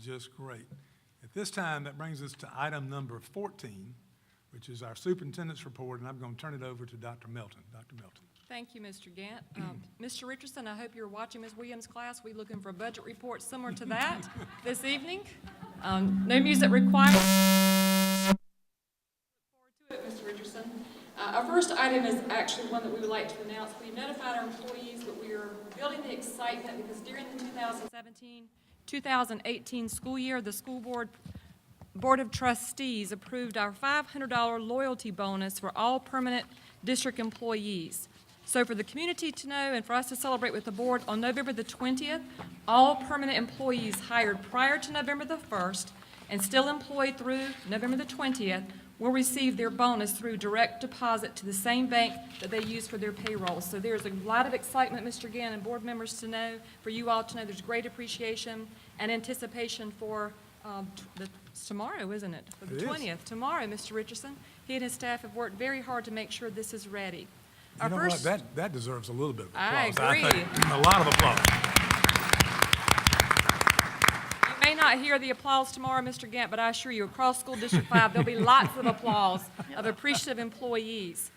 just great. At this time, that brings us to item number 14, which is our superintendent's report, and I'm going to turn it over to Dr. Melton. Dr. Melton. Thank you, Mr. Gant. Mr. Richardson, I hope you're watching Ms. Williams' class. We're looking for a budget report similar to that this evening. No music required. Look forward to it, Mr. Richardson. Our first item is actually one that we would like to announce. We notified our employees that we are building the excitement because during the 2017-2018 school year, the school Board of Trustees approved our $500 loyalty bonus for all permanent district employees. So for the community to know and for us to celebrate with the board, on November the 20th, all permanent employees hired prior to November the 1st and still employed through November the 20th will receive their bonus through direct deposit to the same bank that they use for their payroll. So there's a lot of excitement, Mr. Gann, and board members to know, for you all to know there's great appreciation and anticipation for tomorrow, isn't it? For the 20th. Tomorrow, Mr. Richardson. He and his staff have worked very hard to make sure this is ready. You know what? That deserves a little bit of applause. I agree. A lot of applause. You may not hear the applause tomorrow, Mr. Gant, but I assure you, across School District 5, there'll be lots of applause of appreciative employees.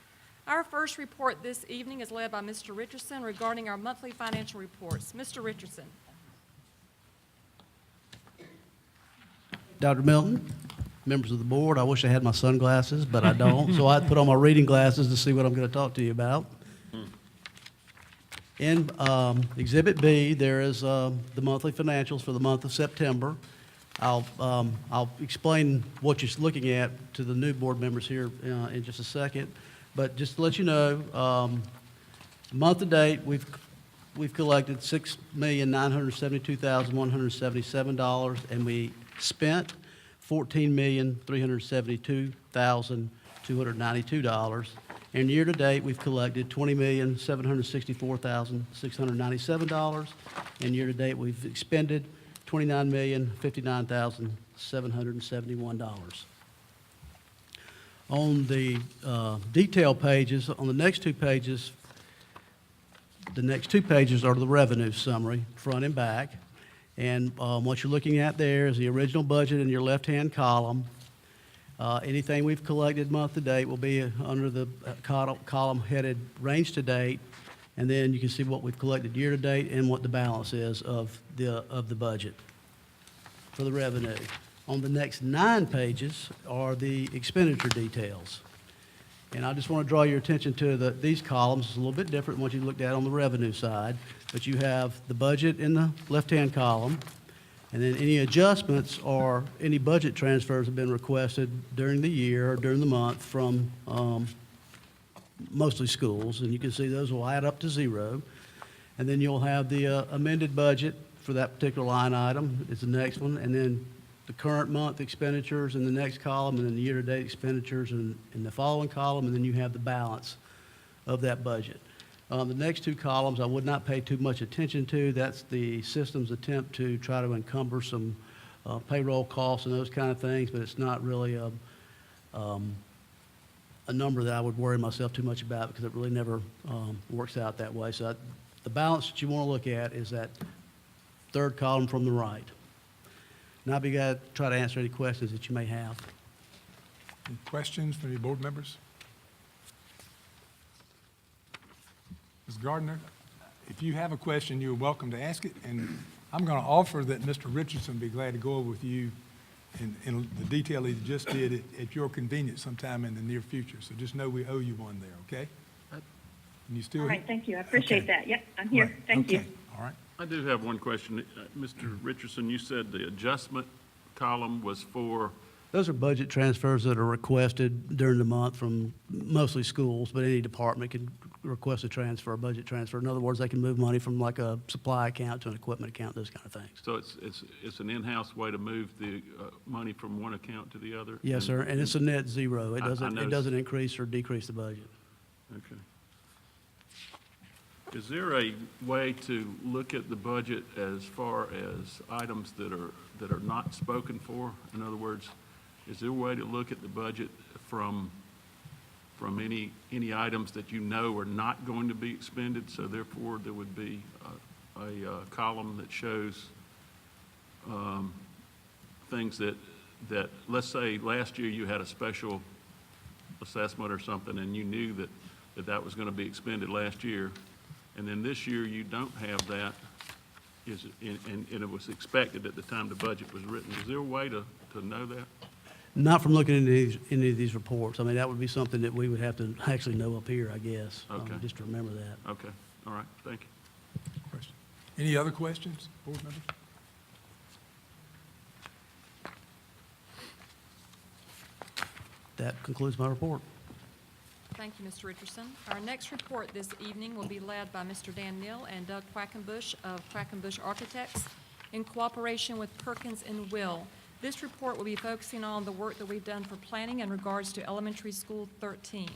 Our first report this evening is led by Mr. Richardson regarding our monthly financial reports. Mr. Richardson. Dr. Milton, members of the board, I wish I had my sunglasses, but I don't, so I had to put on my reading glasses to see what I'm going to talk to you about. In Exhibit B, there is the monthly financials for the month of September. I'll explain what you're looking at to the new board members here in just a second, but just to let you know, month to date, we've collected $6,972,177, and we spent $14,372,292. And year to date, we've collected $20,764,697. And year to date, we've expended $29,059,771. On the detail pages, on the next two pages are the revenue summary, front and back. And what you're looking at there is the original budget in your left-hand column. Anything we've collected month to date will be under the column headed range to date, and then you can see what we've collected year to date and what the balance is of the budget for the revenue. On the next 9 pages are the expenditure details. And I just want to draw your attention to these columns. It's a little bit different than what you looked at on the revenue side, but you have the budget in the left-hand column, and then any adjustments or any budget transfers have been requested during the year or during the month from mostly schools, and you can see those will add up to 0. And then you'll have the amended budget for that particular line item is the next one, and then the current month expenditures in the next column, and then the year-to-date expenditures in the following column, and then you have the balance of that budget. The next 2 columns I would not pay too much attention to. That's the system's attempt to try to encumber some payroll costs and those kind of things, but it's not really a number that I would worry myself too much about because it really never works out that way. So the balance that you want to look at is that 3rd column from the right. Now I'll be glad to try to answer any questions that you may have. Any questions from any board members? Ms. Gardner, if you have a question, you're welcome to ask it, and I'm going to offer that Mr. Richardson be glad to go over with you in the detail he just did at your convenience sometime in the near future. So just know we owe you one there, okay? Can you still All right, thank you. I appreciate that. Yep, I'm here. Right. Thank you. All right. I do have one question. Mr. Richardson, you said the adjustment column was for? Those are budget transfers that are requested during the month from mostly schools, but any department can request a budget transfer. In other words, they can move money from like a supply account to an equipment account, those kind of things. So it's an in-house way to move the money from one account to the other? Yes, sir, and it's a net 0. It I doesn't increase or decrease the budget. Okay. Is there a way to look at the budget as far as items that are not spoken for? In other words, is there a way to look at the budget from any items that you know are not going to be expended? So therefore, there would be a column that shows things that, let's say last year you had a special assessment or something, and you knew that was going to be expended last year, and then this year you don't have that, and it was expected at the time the budget was written. Is there a way to know that? Not from looking into any of these reports. I mean, that would be something that we would have to actually know up here, I guess. Okay. Just to remember that. Okay, all right, thank you. Question. Any other questions, board members? That concludes my report. Thank you, Mr. Richardson. Our next report this evening will be led by Mr. Dan Neal and Doug Quackenbush of Quackenbush Architects in cooperation with Perkins and Will. This report will be focusing on the work that we've done for planning in regards to Elementary School 13.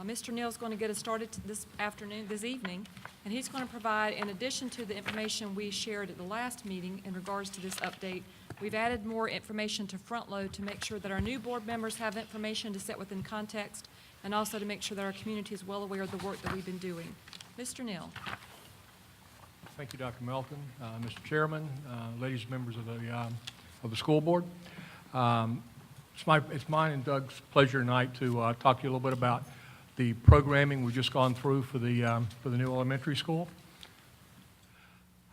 Mr. Neal is going to get us started this evening, and he's going to provide, in addition to the information we shared at the last meeting in regards to this update, we've added more information to front load to make sure that our new board members have information to set within context, and also to make sure that our community is well aware of the work that we've been doing. Mr. Neal. Thank you, Dr. Melton, Mr. Chairman, ladies and members of the school board. It's mine and Doug's pleasure tonight to talk to you a little bit about the programming we've just gone through for the new elementary school.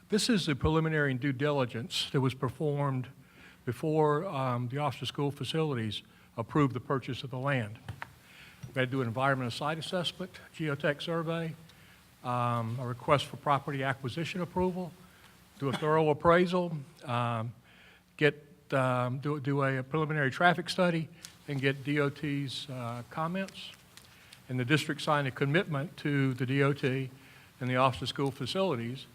This is the preliminary due diligence that was performed before the Office of School Facilities approved the purchase of the land. We had to do an environmental site assessment, geotech survey, a request for property acquisition approval, do a thorough appraisal, do a preliminary traffic study, and get DOT's comments. And the district signed a commitment to the DOT and the Office of School Facilities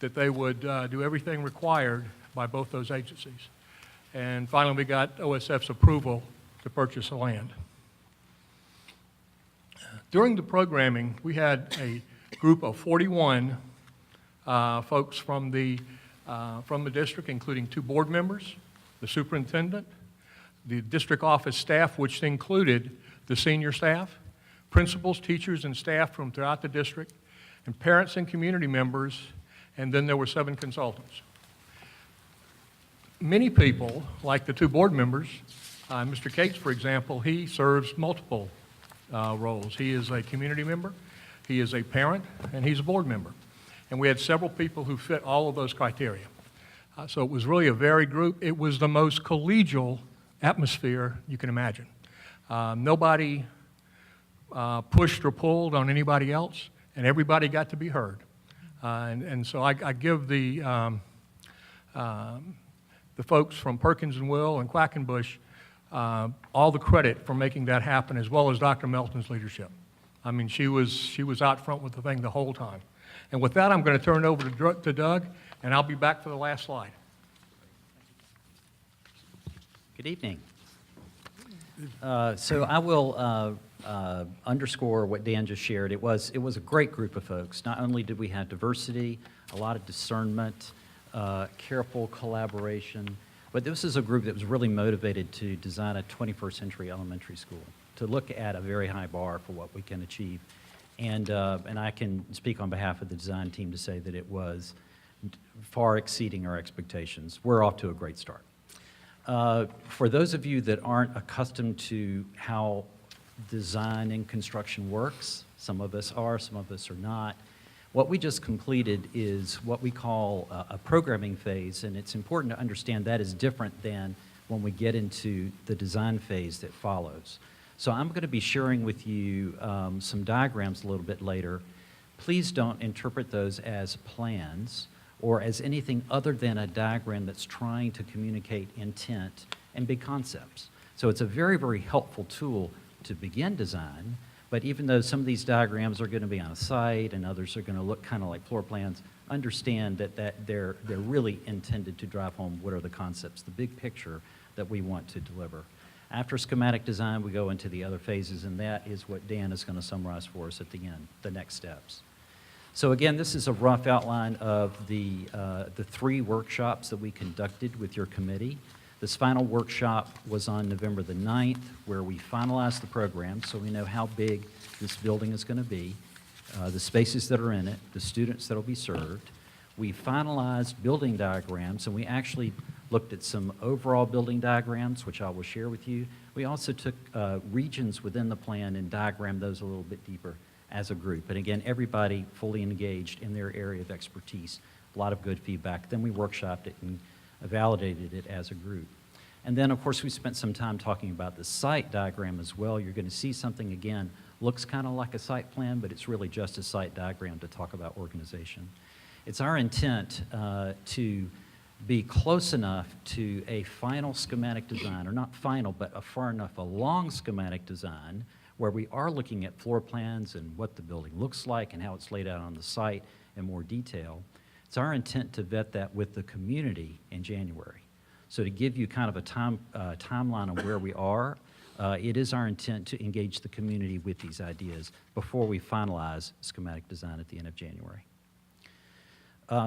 that they would do everything required by both those agencies. And finally, we got OSF's approval to purchase the land. During the programming, we had a group of 41 folks from the district, including 2 board members, the superintendent, the district office staff, which included the senior staff, principals, teachers, and staff from throughout the district, and parents and community members, and then there were 7 consultants. Many people, like the 2 board members, Mr. Cates, for example, he serves multiple roles. He is a community member, he is a parent, and he's a board member. And we had several people who fit all of those criteria. So it was really a varied group. It was the most collegial atmosphere you can imagine. Nobody pushed or pulled on anybody else, and everybody got to be heard. And so I give the folks from Perkins and Will and Quackenbush all the credit for making that happen, as well as Dr. Melton's leadership. I mean, she was out front with the thing the whole time. And with that, I'm going to turn it over to Doug, and I'll be back for the last slide. Good evening. So I will underscore what Dan just shared. It was a great group of folks. Not only did we have diversity, a lot of discernment, careful collaboration, but this is a group that was really motivated to design a 21st century elementary school, to look at a very high bar for what we can achieve. And I can speak on behalf of the design team to say that it was far exceeding our expectations. We're off to a great start. For those of you that aren't accustomed to how design and construction works, some of us are, some of us are not, what we just completed is what we call a programming phase, and it's important to understand that is different than when we get into the design phase that follows. So I'm going to be sharing with you some diagrams a little bit later. Please don't interpret those as plans or as anything other than a diagram that's trying to communicate intent and big concepts. So it's a very, very helpful tool to begin design, but even though some of these diagrams are going to be on a site and others are going to look kind of like floor plans, understand that they're really intended to drive home what are the concepts, the big picture that we want to deliver. After schematic design, we go into the other phases, and that is what Dan is going to summarize for us at the end, the next steps. So again, this is a rough outline of the 3 workshops that we conducted with your committee. This final workshop was on November the 9th, where we finalized the program, so we know how big this building is going to be, the spaces that are in it, the students that will be served. We finalized building diagrams, and we actually looked at some overall building diagrams, which I will share with you. We also took regions within the plan and diagrammed those a little bit deeper as a group. And again, everybody fully engaged in their area of expertise. A lot of good feedback. Then we workshopped it and validated it as a group. And then, of course, we spent some time talking about the site diagram as well. You're going to see something, again, looks kind of like a site plan, but it's really just a site diagram to talk about organization. It's our intent to be close enough to a final schematic design, or not final, but a far enough along schematic design where we are looking at floor plans and what the building looks like and how it's laid out on the site in more detail. It's our intent to vet that with the community in January. So to give you kind of a timeline of where we are, it is our intent to engage the community with these ideas before we finalize schematic design at the end of January.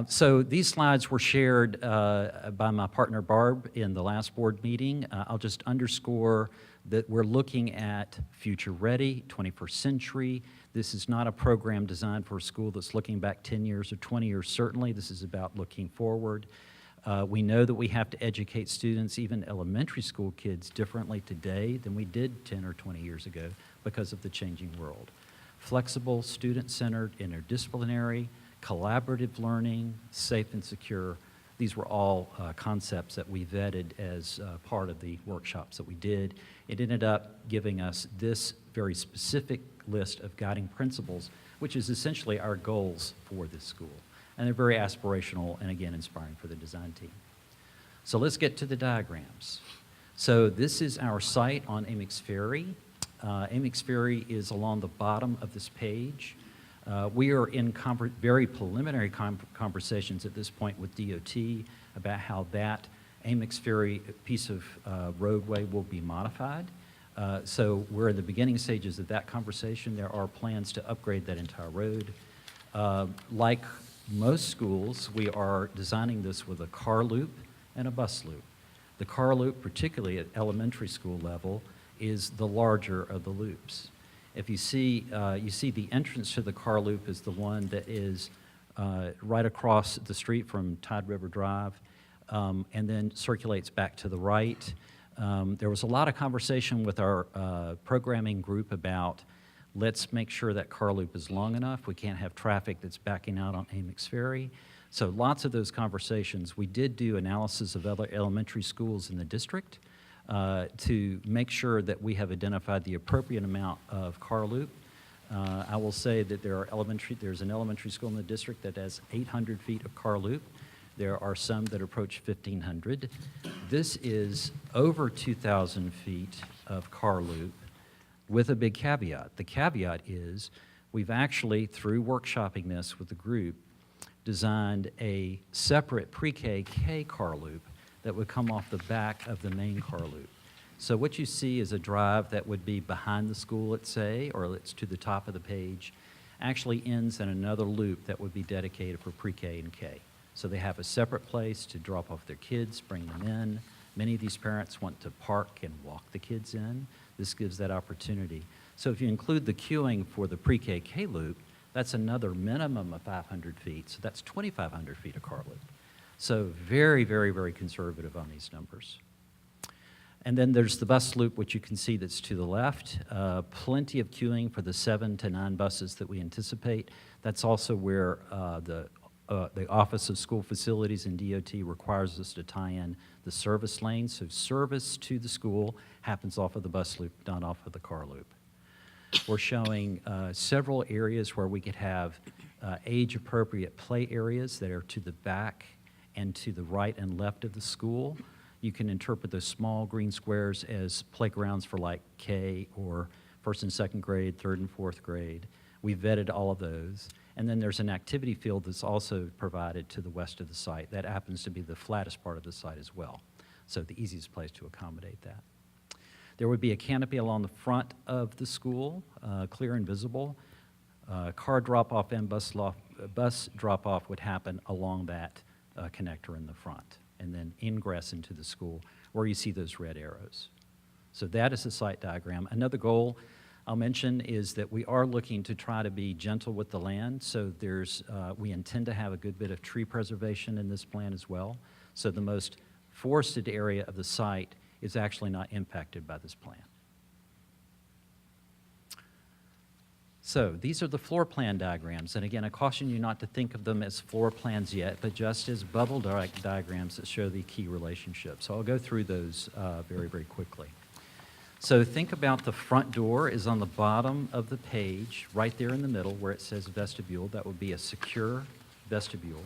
So these slides were shared by my partner Barb in the last board meeting. I'll just underscore that we're looking at future ready, 21st century. This is not a program designed for a school that's looking back 10 years or 20 years, certainly. This is about looking forward. We know that we have to educate students, even elementary school kids, differently today than we did 10 or 20 years ago because of the changing world. Flexible, student-centered, interdisciplinary, collaborative learning, safe and secure. These were all concepts that we vetted as part of the workshops that we did. It ended up giving us this very specific list of guiding principles, which is essentially our goals for this school. And they're very aspirational and, again, inspiring for the design team. So let's get to the diagrams. So this is our site on Amix Ferry. Amix Ferry is along the bottom of this page. We are in very preliminary conversations at this point with DOT about how that Amix Ferry piece of roadway will be modified. So we're in the beginning stages of that conversation. There are plans to upgrade that entire road. Like most schools, we are designing this with a car loop and a bus loop. The car loop, particularly at elementary school level, is the larger of the loops. If you see the entrance to the car loop is the one that is right across the street from Tide River Drive, and then circulates back to the right. There was a lot of conversation with our programming group about let's make sure that car loop is long enough. We can't have traffic that's backing out on Amix Ferry. So lots of those conversations. We did do analysis of other elementary schools in the district to make sure that we have identified the appropriate amount of car loop. I will say that there's an elementary school in the district that has 800 feet of car loop. There are some that approach 1,500. This is over 2,000 feet of car loop with a big caveat. The caveat is we've actually, through workshopping this with the group, designed a separate pre-K car loop that would come off the back of the main car loop. So what you see is a drive that would be behind the school, let's say, or it's to the top of the page, actually ends in another loop that would be dedicated for pre-K and K. So they have a separate place to drop off their kids, bring them in. Many of these parents want to park and walk the kids in. This gives that opportunity. So if you include the queuing for the pre-K K loop, that's another minimum of 500 feet. So that's 2,500 feet of car loop. So very, very, very conservative on these numbers. And then there's the bus loop, which you can see that's to the left. Plenty of queuing for the 7 to 9 buses that we anticipate. That's also where the Office of School Facilities and DOT requires us to tie in the service lane. So service to the school happens off of the bus loop, not off of the car loop. We're showing several areas where we could have age-appropriate play areas that are to the back and to the right and left of the school. You can interpret those small green squares as playgrounds for like K or first and second grade, third and fourth grade. We vetted all of those. And then there's an activity field that's also provided to the west of the site. That happens to be the flattest part of the site as well. So the easiest place to accommodate that. There would be a canopy along the front of the school, clear and visible. Car drop-off and bus drop-off would happen along that connector in the front, and then ingress into the school where you see those red arrows. So that is the site diagram. Another goal I'll mention is that we are looking to try to be gentle with the land. So we intend to have a good bit of tree preservation in this plan as well. So the most forested area of the site is actually not impacted by this plan. So these are the floor plan diagrams, and again, I caution you not to think of them as floor plans yet, but just as bubble diagrams that show the key relationships. So I'll go through those very, very quickly. So think about the front door is on the bottom of the page, right there in the middle where it says vestibule. That would be a secure vestibule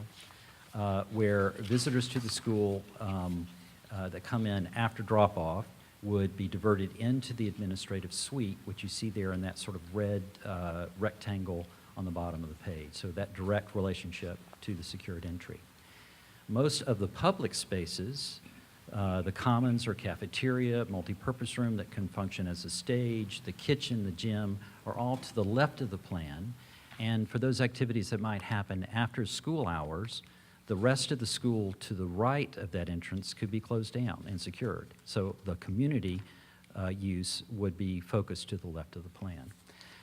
where visitors to the school that come in after drop-off would be diverted into the administrative suite, which you see there in that sort of red rectangle on the bottom of the page. So that direct relationship to the secured entry. Most of the public spaces, the commons or cafeteria, multipurpose room that can function as a stage, the kitchen, the gym, are all to the left of the plan. And for those activities that might happen after school hours, the rest of the school to the right of that entrance could be closed down and secured. So the community use would be focused to the left of the plan.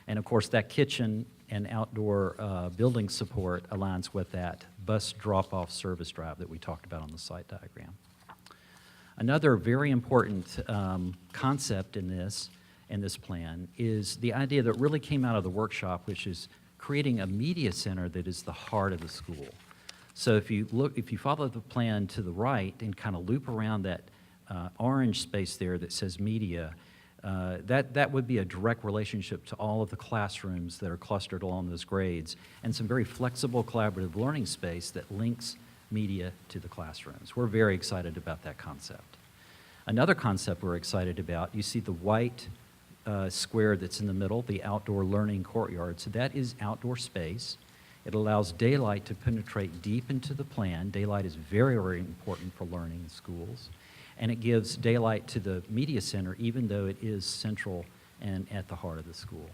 And of course, that kitchen and outdoor building support aligns with that bus drop-off service drive that we talked about on the site diagram. Another very important concept in this plan is the idea that really came out of the workshop, which is creating a media center that is the heart of the school. So if you follow the plan to the right and kind of loop around that orange space there that says media, that would be a direct relationship to all of the classrooms that are clustered along those grades and some very flexible collaborative learning space that links media to the classrooms. We're very excited about that concept. Another concept we're excited about, you see the white square that's in the middle, the outdoor learning courtyard. So that is outdoor space. It allows daylight to penetrate deep into the plan. Daylight is very, very important for learning in schools. And it gives daylight to the media center, even though it is central and at the heart of the school.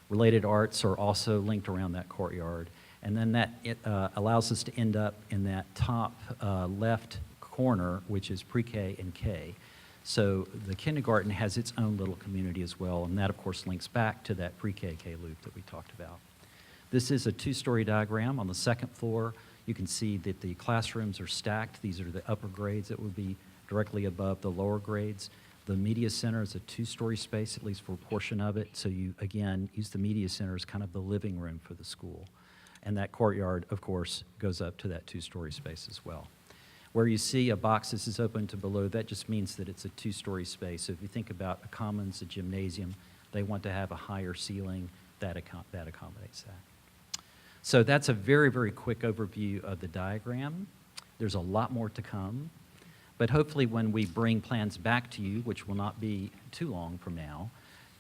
Related arts are also linked around that courtyard. And then that allows us to end up in that top left corner, which is pre-K and K. So the kindergarten has its own little community as well, and that, of course, links back to that pre-K, K loop that we talked about. This is a two-story diagram. On the second floor, you can see that the classrooms are stacked. These are the upper grades that would be directly above the lower grades. The media center is a two-story space, at least for a portion of it. So you, again, use the media center as kind of the living room for the school. And that courtyard, of course, goes up to that two-story space as well. Where you see a box that is open to below, that just means that it's a two-story space. So if you think about a commons, a gymnasium, they want to have a higher ceiling. That accommodates that. So that's a very, very quick overview of the diagram. There's a lot more to come. But hopefully when we bring plans back to you, which will not be too long from now,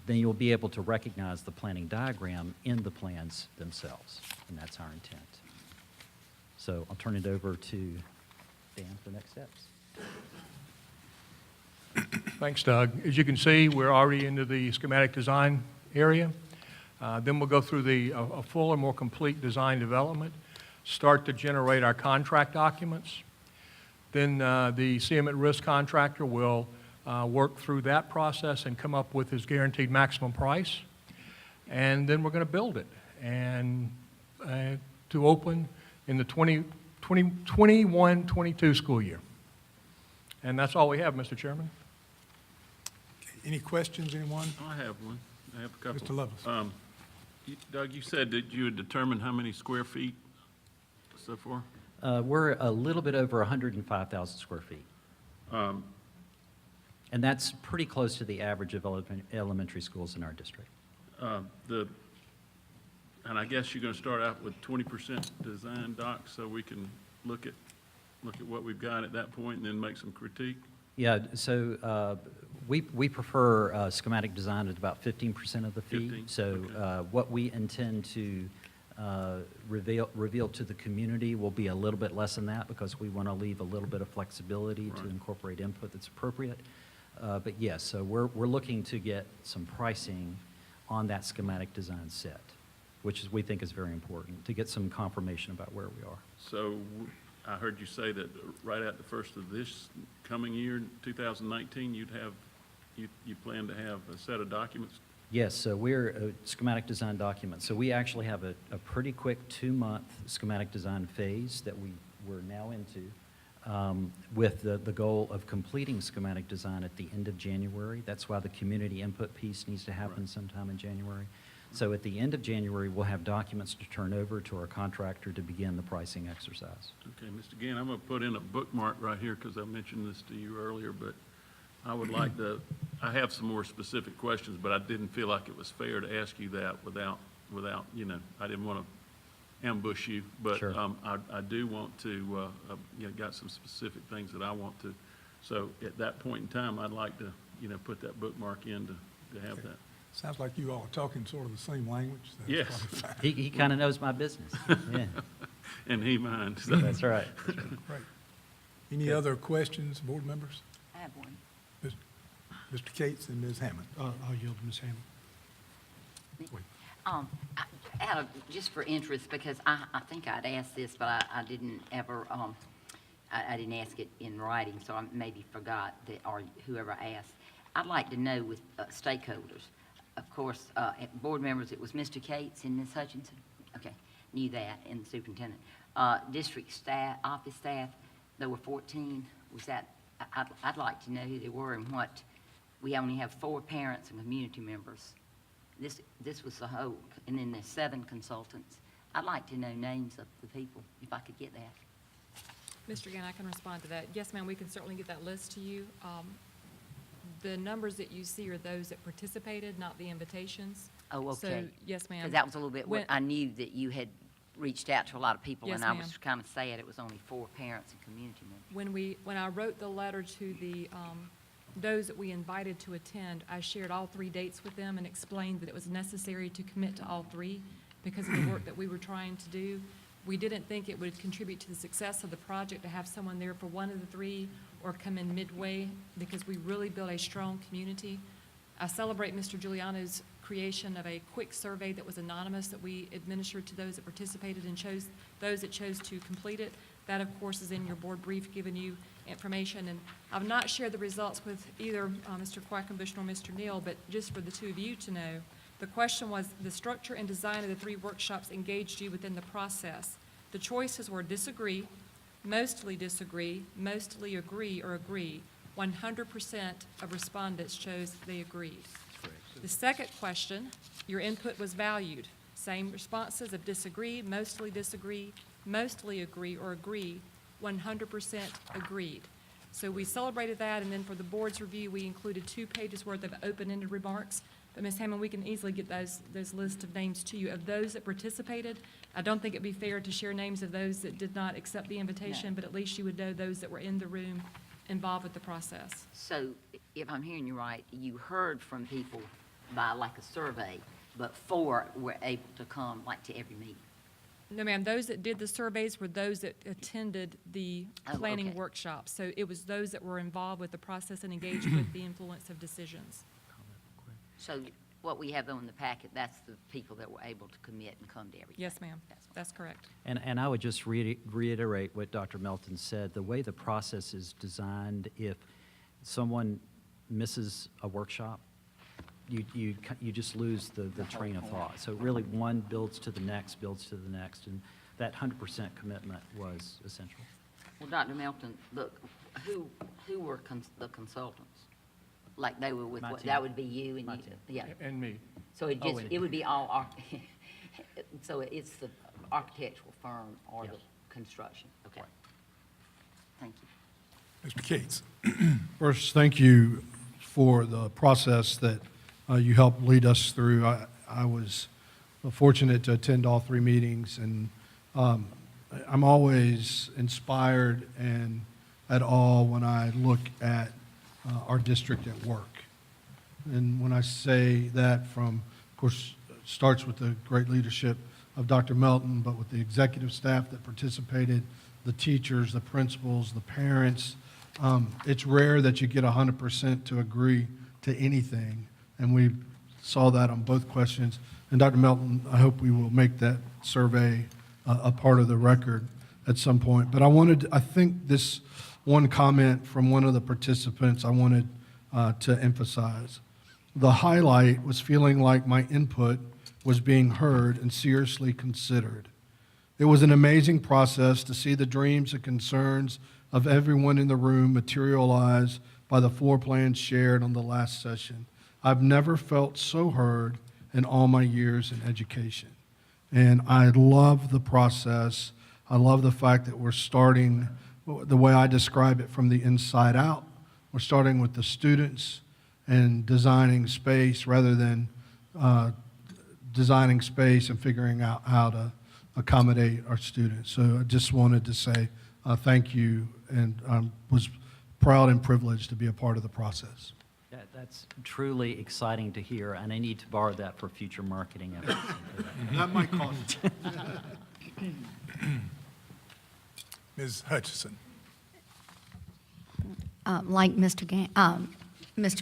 then you'll be able to recognize the planning diagram in the plans themselves. And that's our intent. So I'll turn it over to Dan for next steps. Thanks, Doug. As you can see, we're already into the schematic design area. Then we'll go through a fuller, more complete design development, start to generate our contract documents. Then the CM at risk contractor will work through that process and come up with his guaranteed maximum price. And then we're going to build it and to open in the 21-22 school year. And that's all we have, Mr. Chairman. Any questions, anyone? I have one. I have a couple. Mr. Lovelace. Doug, you said that you had determined how many square feet so far? We're a little bit over 105,000 square feet. And that's pretty close to the average of elementary schools in our district. And I guess you're going to start out with 20% design docs so we can look at what we've got at that point and then make some critique? Yeah, so we prefer schematic design at about 15% of the fee. 15, So okay. what we intend to reveal to the community will be a little bit less than that because we want to leave a little bit of flexibility to Right. incorporate input that's appropriate. But yes, so we're looking to get some pricing on that schematic design set, which we think is very important to get some confirmation about where we are. So I heard you say that right at the first of this coming year, 2019, you plan to have a set of documents? Yes, so we're a schematic design document. So we actually have a pretty quick 2-month schematic design phase that we're now into. with the goal of completing schematic design at the end of January. That's why the community input piece needs to happen sometime in January. So at the end of January, we'll have documents to turn over to our contractor to begin the pricing exercise. Okay, Mr. Gann, I'm going to put in a bookmark right here because I mentioned this to you earlier, but I would like to, I have some more specific questions, but I didn't feel like it was fair to ask you that without, you know, I didn't want to ambush you. But Sure. I do want to, you know, got some specific things that I want to. So at that point in time, I'd like to, you know, put that bookmark in to have that. Sounds like you all are talking sort of the same language. That's Yes. probably fine. He kind of knows my business. Yeah, And he minds. So. that's right. Great. Any other questions, board members? I have one. Mr. Cates and Ms. Hammond. I'll yield to Ms. Hammond. Out of, just for interest, because I think I'd asked this, but I didn't ever, I didn't ask it in writing, so I maybe forgot that, or whoever asked. I'd like to know with stakeholders, of course, at board members, it was Mr. Cates and Ms. Hutchinson. Okay, knew that, and the superintendent. District staff, office staff, there were 14. Was that, I'd like to know who they were and what, we only have 4 parents and community members. This was the whole, and then there's 7 consultants. I'd like to know names of the people, if I could get that. Mr. Gann, I can respond to that. Yes, ma'am, we can certainly get that list to you. The numbers that you see are those that participated, not the invitations. Oh, So, okay. yes, ma'am. Because that was a little bit, When- I knew that you had reached out to a lot of people, Yes, and I ma'am. was kind of sad it was only 4 parents and community members. When I wrote the letter to the, those that we invited to attend, I shared all 3 dates with them and explained that it was necessary to commit to all 3 because of the work that we were trying to do. We didn't think it would contribute to the success of the project to have someone there for one of the 3 or come in midway because we really built a strong community. I celebrate Mr. Giuliano's creation of a quick survey that was anonymous that we administered to those that participated and chose those that chose to complete it. That, of course, is in your board brief giving you information. And I've not shared the results with either Mr. Quackenbush nor Mr. Neal, but just for the 2 of you to know, the question was, the structure and design of the 3 workshops engaged you within the process. The choices were disagree, mostly agree, or agree. 100% of respondents chose they agreed. The second question, your input was valued. Same responses of disagree, mostly agree, or agree. 100% agreed. So we celebrated that, and then for the board's review, we included 2 pages worth of open-ended remarks. But Ms. Hammond, we can easily get those lists of names to you. Of those that participated, I don't think it'd be fair to share names of those that did not accept the invitation, but at least you would know those that were in the room involved with the process. So if I'm hearing you right, you heard from people by like a survey, but 4 were able to come like to every meeting. No, ma'am, those that did the surveys were those that attended the Oh, planning okay. workshops. So it was those that were involved with the process and engaged with the influence of decisions. So what we have on the packet, that's the people that were able to commit and come to everything. Yes, ma'am, That's what- that's correct. And I would just reiterate what Dr. Melton said. The way the process is designed, if someone misses a workshop, you just lose the train of thought. So really, one builds to the next, and that 100% commitment was essential. Well, Dr. Melton, look, who were the consultants? Like they were with, My what, team. that would be you and My you, team. yeah. And me. So it Oh, just, and- it would be all, so it's the architectural firm or the Yes. construction, okay. Thank you. Mr. Cates. First, thank you for the process that you helped lead us through. I was fortunate to attend all 3 meetings, and I'm always inspired and at awe when I look at our district at work. And when I say that from, of course, starts with the great leadership of Dr. Melton, but with the executive staff that participated, the teachers, the principals, the parents. It's rare that you get 100% to agree to anything, and we saw that on both questions. And Dr. Melton, I hope we will make that survey a part of the record at some point. But I think this one comment from one of the participants I wanted to emphasize. The highlight was feeling like my input was being heard and seriously considered. It was an amazing process to see the dreams and concerns of everyone in the room materialized by the floor plan shared on the last session. I've never felt so heard in all my years in education. And I love the process. I love the fact that we're starting, the way I describe it, from the inside out. We're starting with the students and designing space rather than designing space and figuring out how to accommodate our students. So I just wanted to say thank you, and I was proud and privileged to be a part of the process. That's truly exciting to hear, and I need to borrow that for future marketing efforts. That might cost you. Ms. Hutchison. Like Mr.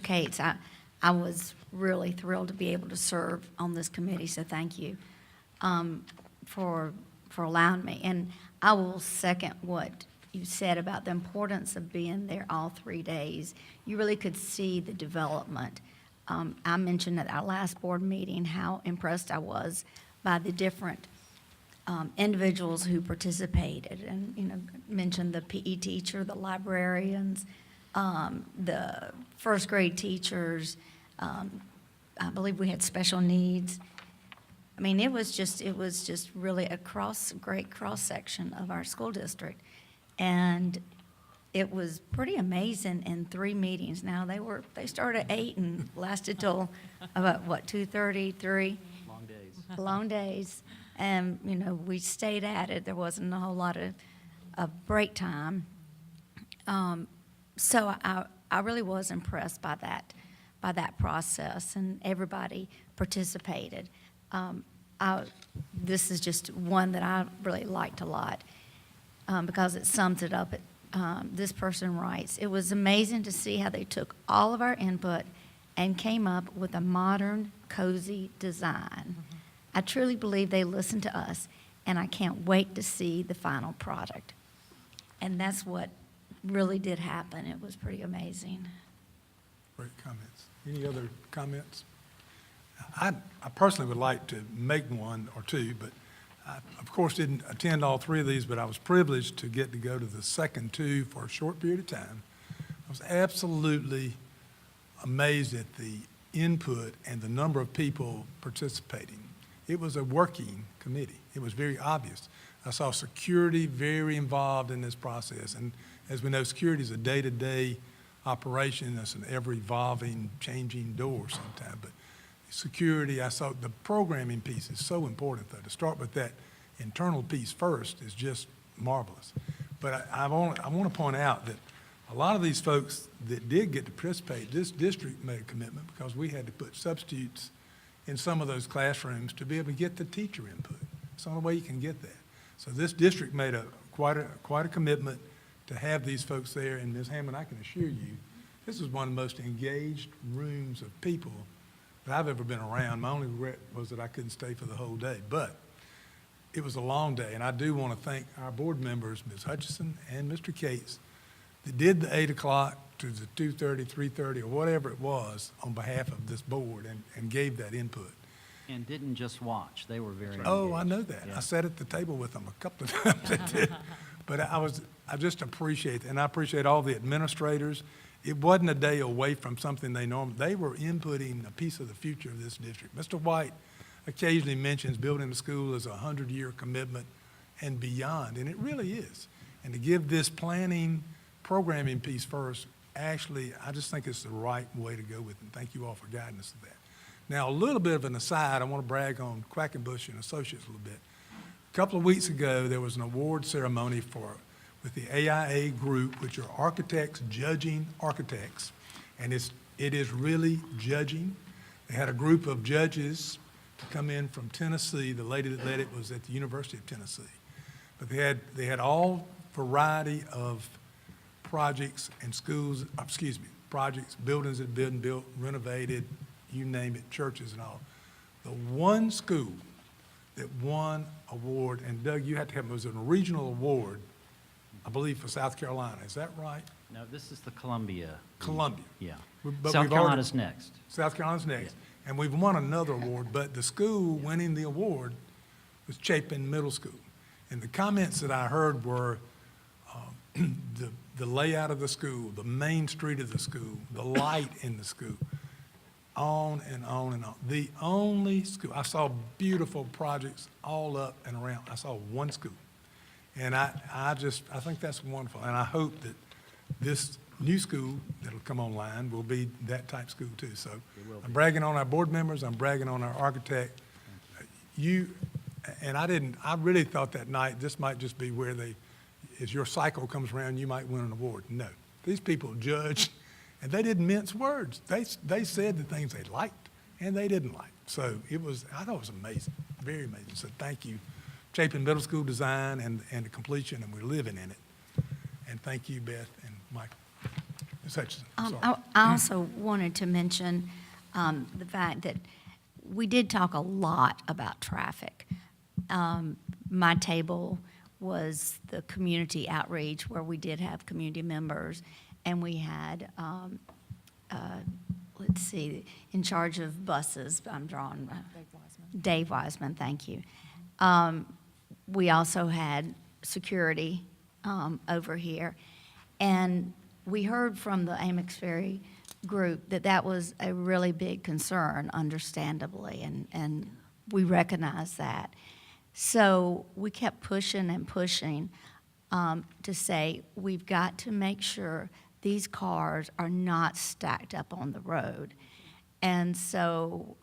Cates, I was really thrilled to be able to serve on this committee, so thank you for allowing me. And I will second what you said about the importance of being there all 3 days. You really could see the development. I mentioned at our last board meeting how impressed I was by the different individuals who participated, and, you know, mentioned the PE teacher, the librarians, the first grade teachers. I believe we had special needs. I mean, it was just really a great cross-section of our school district. And it was pretty amazing in 3 meetings. Now, they started at 8 and lasted till about, what, 2:30, 3? Long days. Long days. And, you know, we stayed at it. There wasn't a whole lot of break time. So I really was impressed by that process, and everybody participated. This is just one that I really liked a lot because it sums it up. This person writes, "It was amazing to see how they took all of our input and came up with a modern, cozy design. I truly believe they listened to us, and I can't wait to see the final product." And that's what really did happen. It was pretty amazing. Great comments. Any other comments? I personally would like to make one or two, but I, of course, didn't attend all 3 of these, but I was privileged to get to go to the second 2 for a short period of time. I was absolutely amazed at the input and the number of people participating. It was a working committee. It was very obvious. I saw security very involved in this process, and as we know, security is a day-to-day operation. That's an ever-evolving, changing door sometimes. But security, I saw the programming piece is so important, though. To start with that internal piece first is just marvelous. But I want to point out that a lot of these folks that did get to participate, this district made a commitment because we had to put substitutes in some of those classrooms to be able to get the teacher input. It's the only way you can get that. So this district made quite a commitment to have these folks there. And Ms. Hammond, I can assure you, this is one of the most engaged rooms of people that I've ever been around. My only regret was that I couldn't stay for the whole day. But it was a long day, and I do want to thank our board members, Ms. Hutchison and Mr. Cates, that did the 8 o'clock to the 2:30, 3:30, or whatever it was on behalf of this board and gave that input. And didn't just watch, they were very engaged. Oh, I know that. Yeah. I sat at the table with them a couple of times. They did. But I just appreciate, and I appreciate all the administrators. It wasn't a day away from something they were inputting a piece of the future of this district. Mr. White occasionally mentions building a school as a 100-year commitment and beyond, and it really is. And to give this planning, programming piece first, actually, I just think it's the right way to go with it. And thank you all for guiding us to that. Now, a little bit of an aside, I want to brag on Quackenbush and Associates a little bit. A couple of weeks ago, there was an award ceremony with the AIA group, which are architects judging architects, and it is really judging. They had a group of judges to come in from Tennessee. The lady that led it was at the University of Tennessee. But they had all variety of projects and schools, projects, buildings that had been built, renovated, you name it, churches and all. The one school that won award, and Doug, you had to have, it was a regional award, I believe, for South Carolina. Is that right? No, this is the Columbia. Columbia. Yeah. But South we've Carolina's next. South Carolina's next. And we've won another award, but the school winning the award was Chapin Middle School. And the comments that I heard were the layout of the school, the main street of the school, the light in the school, on and on and on. The only school, I saw beautiful projects all up and around. I saw one school. And I think that's wonderful. And I hope that this new school that'll come online will be that type school too. So I'm bragging on our board members, I'm bragging on our architect. I really thought that night, this might just be where as your cycle comes around, you might win an award. No, these people judged, and they didn't mince words. They said the things they liked and they didn't like. So I thought it was amazing, very amazing. So thank you, Chapin Middle School design and the completion, and we're living in it. And thank you, Beth and Mike. Ms. Hutchinson, sorry. I also wanted to mention the fact that we did talk a lot about traffic. My table was the community outreach, where we did have community members, and we had, let's see, in charge of buses, I'm drawing, Dave Wiseman, thank you. We also had security over here, and we heard from the Amex Ferry group that was a really big concern, understandably, and we recognize that. So we kept pushing and pushing to say, we've got to make sure these cars are not stacked up on the road. And so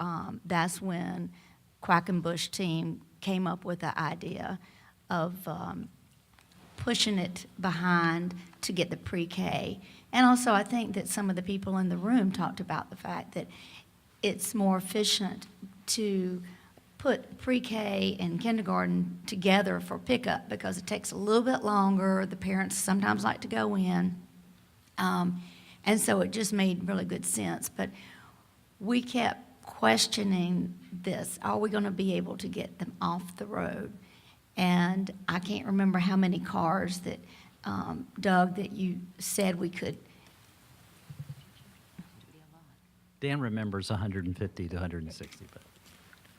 that's when Quackenbush team came up with the idea of pushing it behind to get the pre-K. And also, I think that some of the people in the room talked about the fact that it's more efficient to put pre-K and kindergarten together for pickup because it takes a little bit longer. The parents sometimes like to go in. And so it just made really good sense. But we kept questioning this. Are we going to be able to get them off the road? And I can't remember how many cars that, Doug, that you said we could. Dan remembers 150 to 160, but.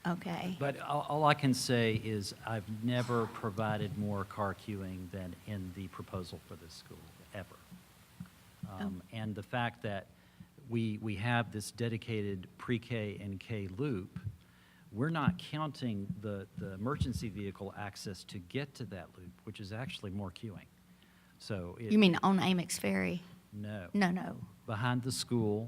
Okay. But all I can say is I've never provided more car queuing than in the proposal for this school, ever. And the fact that we have this dedicated pre-K and K loop, we're not counting the emergency vehicle access to get to that loop, which is actually more queuing. So You mean on Amex Ferry? No. No. Behind the school,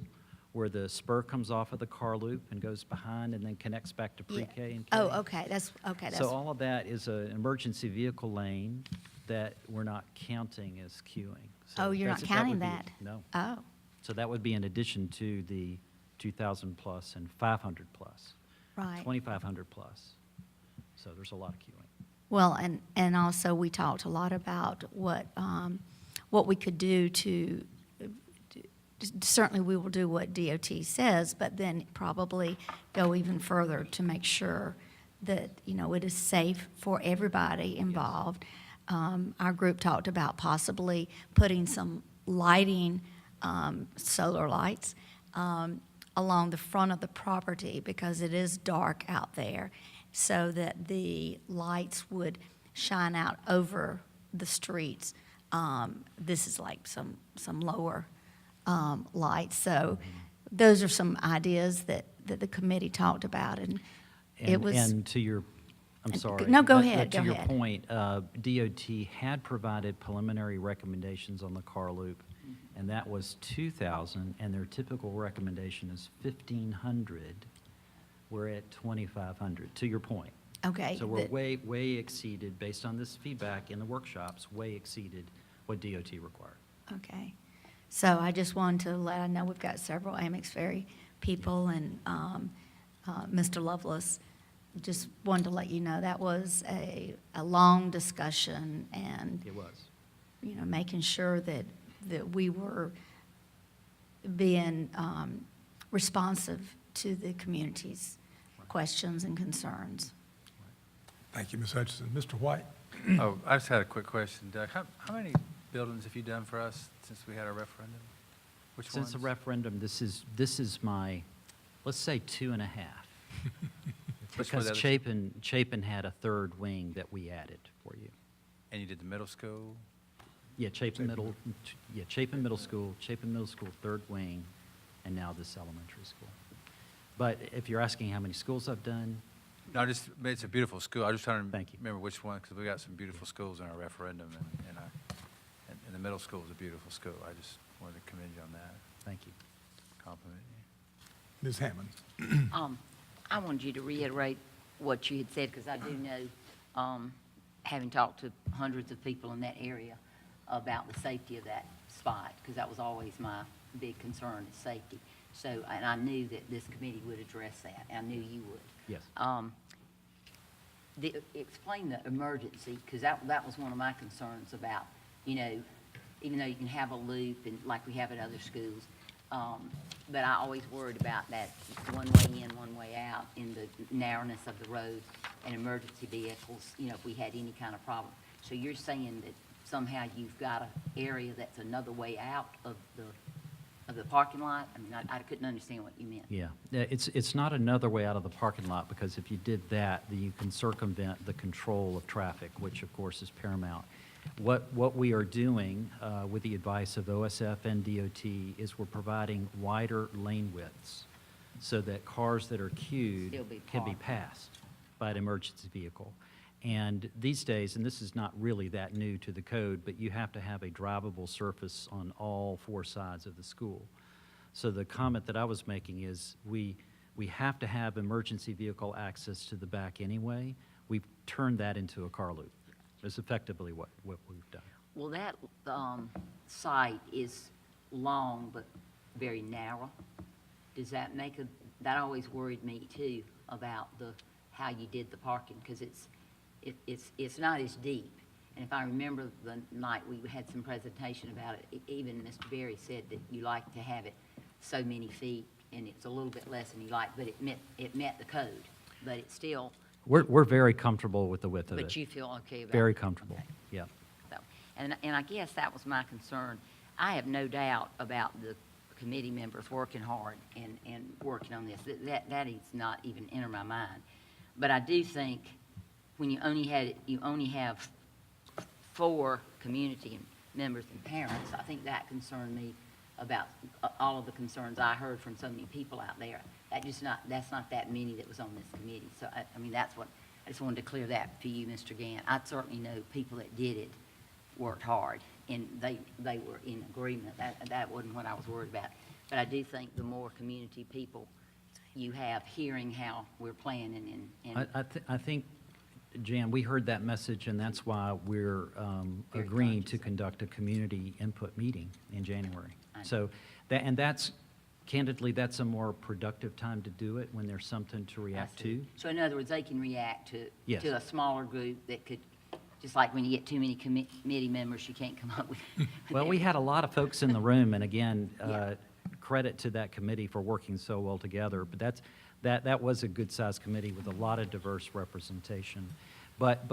where the spur comes off of the car loop and goes behind and then connects back to Yeah. pre-K and K. Oh, okay, that's. So all of that is an emergency vehicle lane that we're not counting as queuing. So Oh, you're not that counting would be- that? No. Oh, So that would be in addition to the 2,000 plus and 500 plus, right. 2,500 plus. So there's a lot of queuing. Well, and also we talked a lot about what we could do to, certainly we will do what DOT says, but then probably go even further to make sure that, it is safe for everybody involved. Our group talked about possibly putting some lighting, solar lights, along the front of the property because it is dark out there, so that the lights would shine out over the streets. This is like some lower lights. So those are some ideas that the committee talked about, and it was. And to your, I'm sorry. No, go but- ahead, but go To ahead. your point, DOT had provided preliminary recommendations on the car loop, and that was 2,000, and their typical recommendation is 1,500. We're at 2,500, to your point. Okay. So we're way exceeded, based on this feedback in the workshops, way exceeded what DOT required. Okay. So I just wanted to let, I know we've got several Amex Ferry people and Mr. Lovelace. Just wanted to let you know that was a long discussion and, It was. making sure that we were being responsive to the community's questions and concerns. Thank you, Ms. Hutchinson. Mr. White? Oh, I just had a quick question, Doug. How many buildings have you done for us since we had our referendum? Which ones? Since the referendum, this is my, let's say 2.5. Which were the Because others? Chapin had a third wing that we added for you. And you did the middle school? Chapin Middle School, Chapin Middle School, third wing, and now this elementary school. But if you're asking how many schools I've done, No, it's a beautiful school. I was just trying to Thank you. remember which one, because we got some beautiful schools in our referendum, and the middle school is a beautiful school. I just wanted to commend you on that, thank you. compliment you. Ms. Hammond? I wanted you to reiterate what you had said, because I do know, having talked to hundreds of people in that area about the safety of that spot, because that was always my big concern, is safety. So, and I knew that this committee would address that. I knew you would. Yes. Explain the emergency, because that was one of my concerns about, even though you can have a loop and like we have at other schools, but I always worried about that one way in, one way out in the narrowness of the road and emergency vehicles, if we had any kind of problem. So you're saying that somehow you've got an area that's another way out of the parking lot? I mean, I couldn't understand what you meant. Yeah, it's not another way out of the parking lot, because if you did that, then you can circumvent the control of traffic, which of course is paramount. What we are doing with the advice of OSF and DOT is we're providing wider lane widths so that cars that are queued Still be can be parked. passed by an emergency vehicle. And these days, and this is not really that new to the code, but you have to have a drivable surface on all four sides of the school. So the comment that I was making is we have to have emergency vehicle access to the back anyway. We've turned that into a car loop. That's effectively what we've done. Well, that site is long but very narrow. Does that that always worried me too about how you did the parking, because it's not as deep. And if I remember the night we had some presentation about it, even Mr. Berry said that you like to have it so many feet, and it's a little bit less than you like, but it met the code, but it's still. We're very comfortable with the width of it. But you feel okay about it? Very comfortable, Okay. yeah. So, and I guess that was my concern. I have no doubt about the committee members working hard and working on this. That is not even enter my mind. But I do think when you only have 4 community members and parents, I think that concerned me about all of the concerns I heard from so many people out there. That's not that many that was on this committee. So, I mean, that's what, I just wanted to clear that for you, Mr. Gant. I certainly know people that did it worked hard, and they were in agreement. That wasn't what I was worried about. But I do think the more community people you have hearing how we're planning and I think, Jan, we heard that message, and that's why we're Very agreeing conscious to of it. conduct a community input meeting in January. I know. So, candidly, that's a more productive time to do it, when there's something to I react see. to. So in other words, they can react Yes. to a smaller group that could, just like when you get too many committee members, you can't come up with. Well, we had a lot of folks in the room, and again, Yeah. credit to that committee for working so well together. But that was a good-sized committee with a lot of diverse representation. But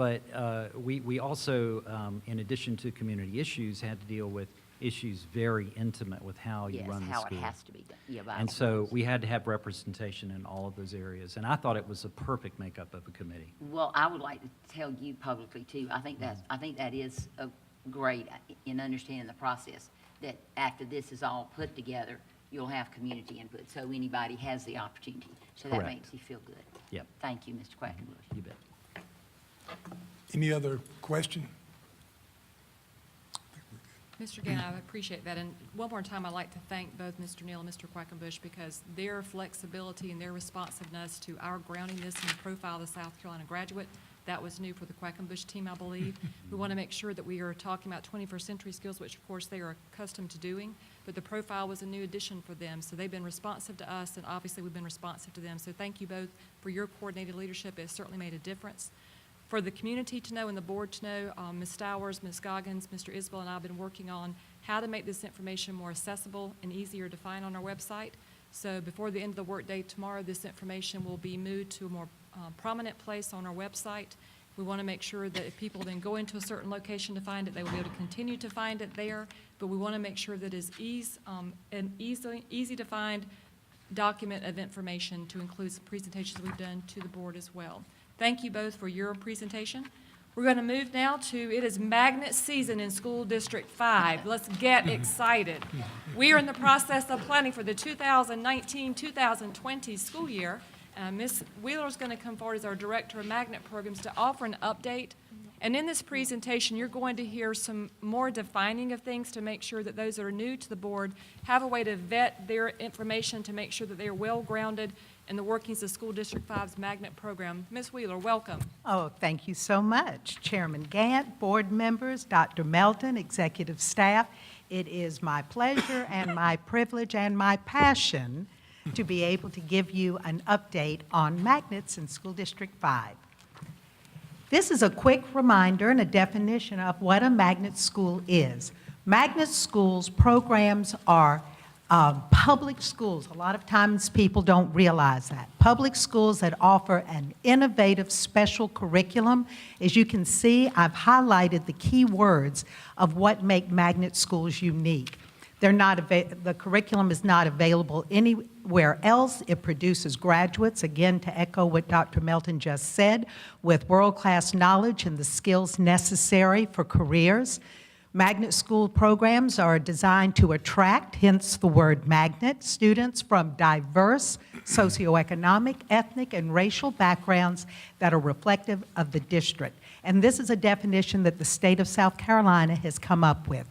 we also, in addition to community issues, had to deal with issues very intimate with how you Yes, run the how school. it has to be done. Yeah, by And all so means. we had to have representation in all of those areas. And I thought it was a perfect makeup of a committee. Well, I would like to tell you publicly too, I think that is a great in understanding the process, that after this is all put together, you'll have community input, so anybody has the opportunity. So that Correct. makes you feel good. Yep. Thank you, Mr. Quackenbush. You bet. Any other question? Mr. Gann, I appreciate that. And one more time, I'd like to thank both Mr. Neal and Mr. Quackenbush, because their flexibility and their responsiveness to our grounding this in the profile of the South Carolina graduate, that was new for the Quackenbush team, I believe. We want to make sure that we are talking about 21st century skills, which of course they are accustomed to doing, but the profile was a new addition for them. So they've been responsive to us, and obviously we've been responsive to them. So thank you both for your coordinated leadership. It certainly made a difference. For the community to know and the board to know, Ms. Stowers, Ms. Goggins, Mr. Isbell, and I have been working on how to make this information more accessible and easier to find on our website. So before the end of the workday tomorrow, this information will be moved to a more prominent place on our website. We want to make sure that if people then go into a certain location to find it, they will be able to continue to find it there. But we want to make sure that it's an easy to find document of information to include some presentations we've done to the board as well. Thank you both for your presentation. We're going to move now to, it is magnet season in School District 5. Let's get excited. We are in the process of planning for the 2019-2020 school year. Ms. Wheeler is going to come forward as our Director of Magnet Programs to offer an update. And in this presentation, you're going to hear some more defining of things to make sure that those that are new to the board have a way to vet their information to make sure that they are well-grounded in the workings of School District 5's Magnet Program. Ms. Wheeler, welcome. Oh, thank you so much. Chairman Gant, board members, Dr. Melton, executive staff. It is my pleasure and my privilege and my passion to be able to give you an update on magnets in School District 5. This is a quick reminder and a definition of what a magnet school is. Magnet schools programs are public schools. A lot of times people don't realize that. Public schools that offer an innovative special curriculum. As you can see, I've highlighted the key words of what make magnet schools unique. The curriculum is not available anywhere else. It produces graduates, again, to echo what Dr. Melton just said, with world-class knowledge and the skills necessary for careers. Magnet school programs are designed to attract, hence the word magnet, students from diverse socioeconomic, ethnic, and racial backgrounds that are reflective of the district. And this is a definition that the state of South Carolina has come up with.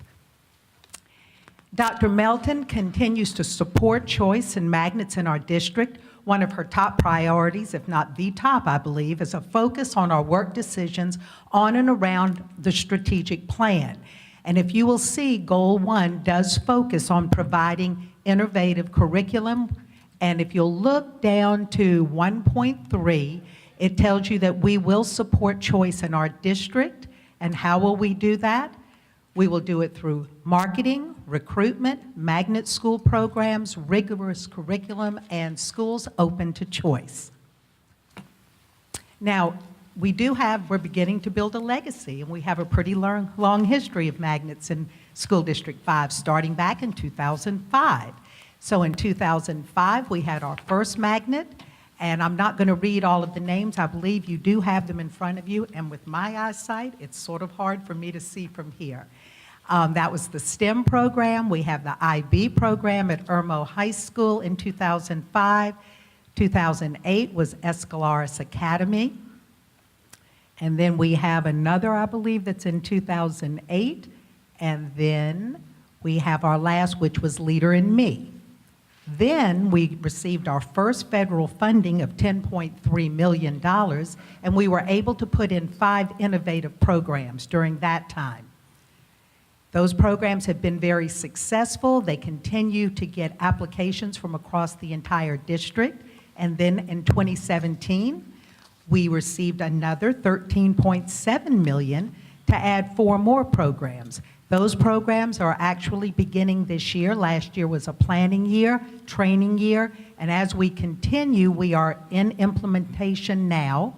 Dr. Melton continues to support choice in magnets in our district. One of her top priorities, if not the top, I believe, is a focus on our work decisions on and around the strategic plan. And if you will see, Goal 1 does focus on providing innovative curriculum. And if you'll look down to 1.3, it tells you that we will support choice in our district. And how will we do that? We will do it through marketing, recruitment, magnet school programs, rigorous curriculum, and schools open to choice. Now, we're beginning to build a legacy, and we have a pretty long history of magnets in School District 5, starting back in 2005. So in 2005, we had our first magnet, and I'm not going to read all of the names. I believe you do have them in front of you, and with my eyesight, it's sort of hard for me to see from here. That was the STEM program. We have the IB program at Irmo High School in 2005. 2008 was Escalaris Academy. And then we have another, I believe, that's in 2008. And then we have our last, which was Leader in Me. Then we received our first federal funding of $10.3 million, and we were able to put in 5 innovative programs during that time. Those programs have been very successful. They continue to get applications from across the entire district. And then in 2017, we received another $13.7 million to add 4 more programs. Those programs are actually beginning this year. Last year was a planning year, training year, and as we continue, we are in implementation now.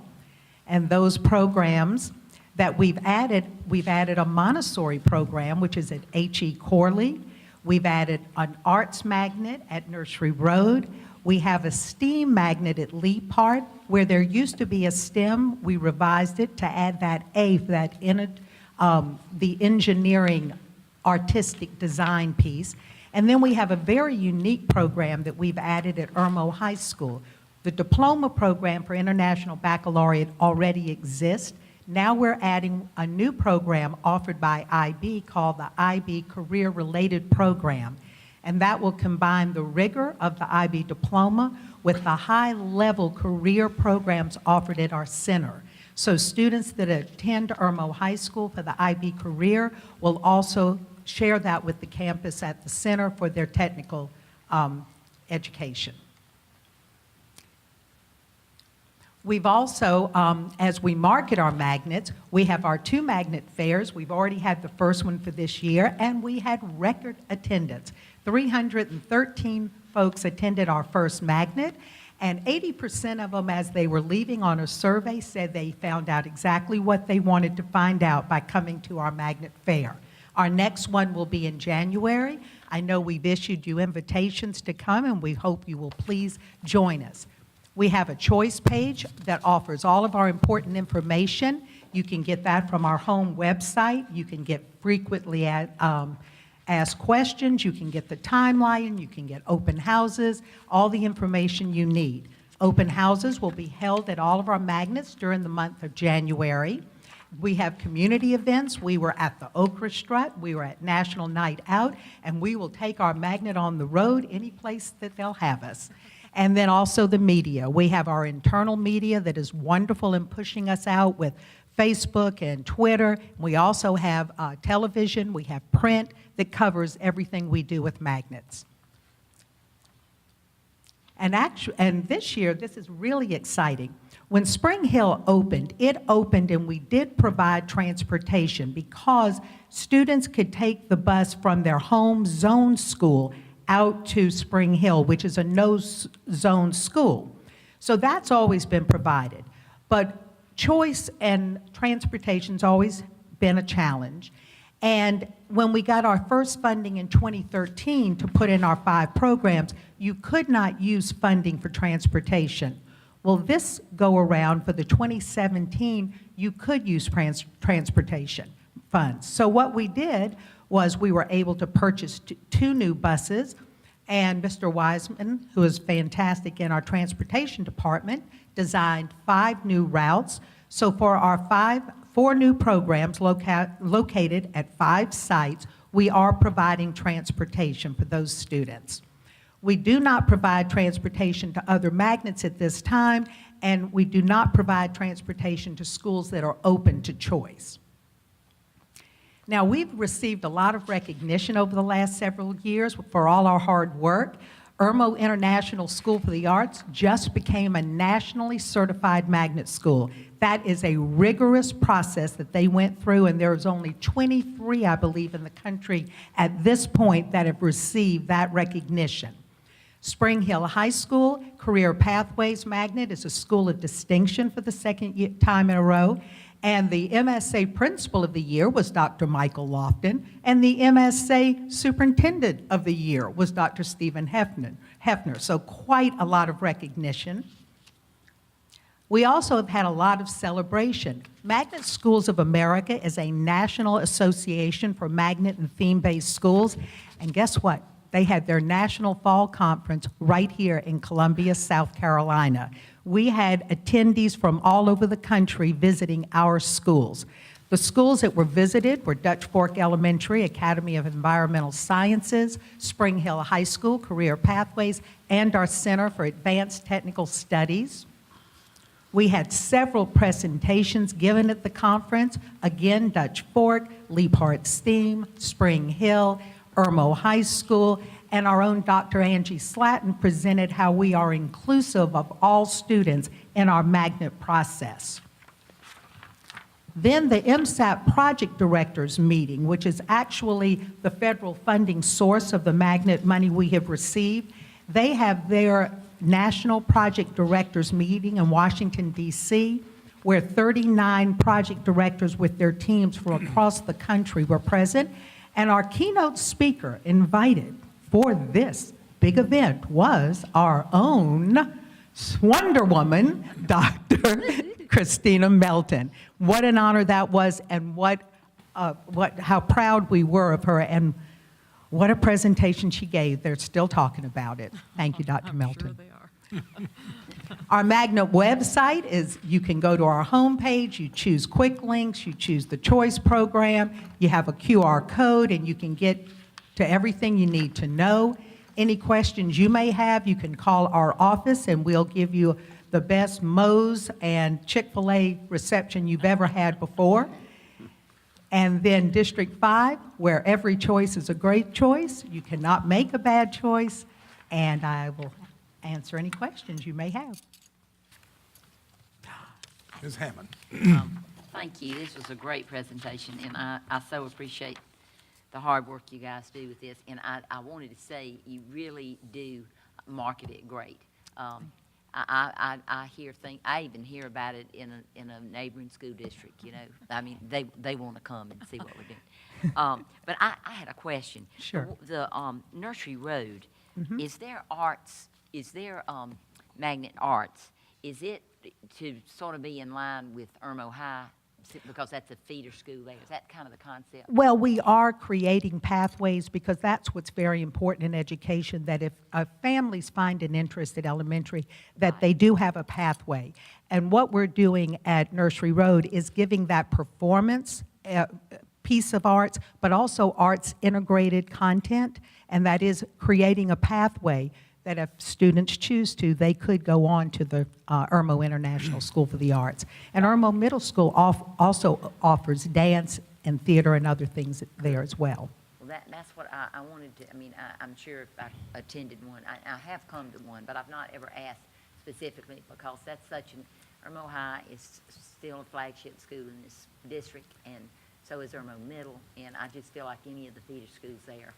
And those programs that we've added a Montessori program, which is at H.E. Corley. We've added an arts magnet at Nursery Road. We have a STEAM magnet at Lee Park, where there used to be a STEM. We revised it to add that A for that the engineering artistic design piece. And then we have a very unique program that we've added at Irmo High School. The diploma program for International Baccalaureate already exists. Now we're adding a new program offered by IB called the IB Career Related Program. And that will combine the rigor of the IB diploma with the high-level career programs offered at our center. So students that attend Irmo High School for the IB career will also share that with the campus at the center for their technical education. We've also, as we market our magnets, we have our 2 magnet fairs. We've already had the first one for this year, and we had record attendance. 313 folks attended our first magnet, and 80% of them, as they were leaving on a survey, said they found out exactly what they wanted to find out by coming to our magnet fair. Our next one will be in January. I know we've issued you invitations to come, and we hope you will please join us. We have a choice page that offers all of our important information. You can get that from our home website. You can get frequently asked questions. You can get the timeline. You can get open houses, all the information you need. Open houses will be held at all of our magnets during the month of January. We have community events. We were at the Okra Strut. We were at National Night Out, and we will take our magnet on the road any place that they'll have us. And then also the media. We have our internal media that is wonderful in pushing us out with Facebook and Twitter. We also have television. We have print that covers everything we do with magnets. And this year, this is really exciting. When Spring Hill opened, it opened and we did provide transportation because students could take the bus from their home zone school out to Spring Hill, which is a no-zone school. So that's always been provided. But choice and transportation's always been a challenge. And when we got our first funding in 2013 to put in our 5 programs, you could not use funding for transportation. Well, this go-around for the 2017, you could use transportation funds. So what we did was we were able to purchase 2 new buses, and Mr. Wiseman, who is fantastic in our transportation department, designed 5 new routes. So for our 4 new programs located at 5 sites, we are providing transportation for those students. We do not provide transportation to other magnets at this time, and we do not provide transportation to schools that are open to choice. Now, we've received a lot of recognition over the last several years for all our hard work. Irmo International School for the Arts just became a nationally certified magnet school. That is a rigorous process that they went through, and there's only 23, I believe, in the country at this point that have received that recognition. Spring Hill High School Career Pathways Magnet is a school of distinction for the second time in a row. And the MSA Principal of the Year was Dr. Michael Lofton, and the MSA Superintendent of the Year was Dr. Stephen Hefner. So quite a lot of recognition. We also have had a lot of celebration. Magnet Schools of America is a national association for magnet and theme-based schools. And guess what? They had their National Fall Conference right here in Columbia, South Carolina. We had attendees from all over the country visiting our schools. The schools that were visited were Dutch Fork Elementary, Academy of Environmental Sciences, Spring Hill High School, Career Pathways, and our Center for Advanced Technical Studies. We had several presentations given at the conference. Again, Dutch Fork, Leapart STEAM, Spring Hill, Irmo High School, and our own Dr. Angie Slatton presented how we are inclusive of all students in our magnet process. Then the MSAP Project Directors Meeting, which is actually the federal funding source of the magnet money we have received, they have their National Project Directors Meeting in Washington, D.C., where 39 project directors with their teams from across the country were present. And our keynote speaker invited for this big event was our own Wonder Woman, Dr. Christina Melton. What an honor that was, and how proud we were of her, and what a presentation she gave. They're still talking about it. Thank you, Dr. Melton. Sure they are. Our magnet website is, you can go to our homepage, you choose quick links, you choose the choice program, you have a QR code, and you can get to everything you need to know. Any questions you may have, you can call our office and we'll give you the best Moe's and Chick-fil-A reception you've ever had before. And then District 5, where every choice is a great choice, you cannot make a bad choice, and I will answer any questions you may have. Ms. Hammond. Thank you. This was a great presentation, and I so appreciate the hard work you guys do with this. And I wanted to say, you really do market it great. I hear things, I even hear about it in a neighboring school district, you know. I mean, they want to come and see what we're doing. But I had a question. Sure. The Nursery Road, Mhm. is there arts, is there magnet arts? Is it to sort of be in line with Irmo High Because that's a feeder school there. Is that kind of the concept? Well, we are creating pathways because that's what's very important in education, that if families find an interest at elementary, that they do have a pathway. And what we're doing at Nursery Road is giving that performance piece of arts, but also arts integrated content, and that is creating a pathway that if students choose to, they could go on to the Irmo International School for the Arts. And Irmo Middle School also offers dance and theater and other things there as well. Well, that's what I wanted to, I mean, I'm sure if I attended one, I have come to one, but I've not ever asked specifically because that's such an, Irmo High is still a flagship school in this district, and so is Irmo Middle, and I just feel like any of the feeder schools there,